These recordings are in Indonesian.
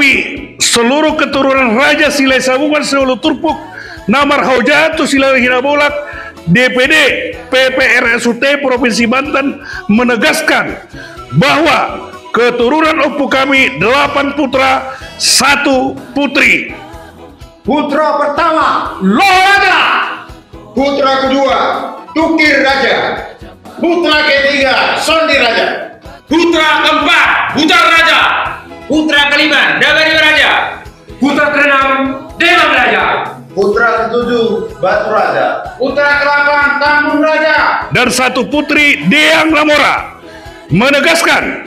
kami seluruh keturunan Raja Silai Sabungan Sewelu Turpuk Namar Haujatu Silai Hinabolak DPD PPRSUT Provinsi Banten menegaskan bahwa keturunan Opu kami 8 putra 1 putri. Putra pertama Loraja, putra kedua Tukir Raja, putra ketiga Sondi Raja, putra keempat Butar Raja, putra kelima Dagari Raja, putra keenam Dewan Raja, putra ketujuh Batu Raja, putra ke-8 Tambun Raja, dan 1 putri Deang Lamora, menegaskan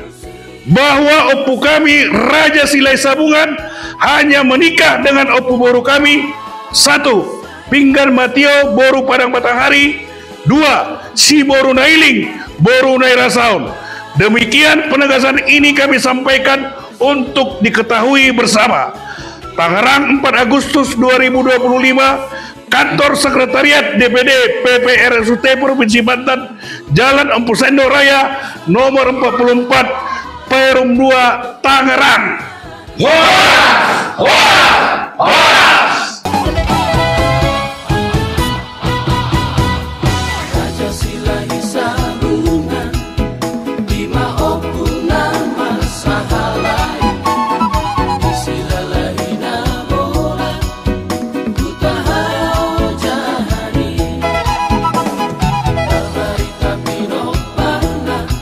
bahwa Opu kami Raja Silai Sabungan hanya menikah dengan Opu Boru kami 1. Pinggan Matio Boru Padang Batanghari, 2. Si Boru Nailing Boru Nairasaun. Demikian penegasan ini kami sampaikan untuk diketahui bersama. Tangerang 4 Agustus 2025, Kantor Sekretariat DPD PPRSUT Provinsi Banten, Jalan Empu Sendo Raya, nomor 44, Perum 2, Tangerang. Horas! Horas! Horas!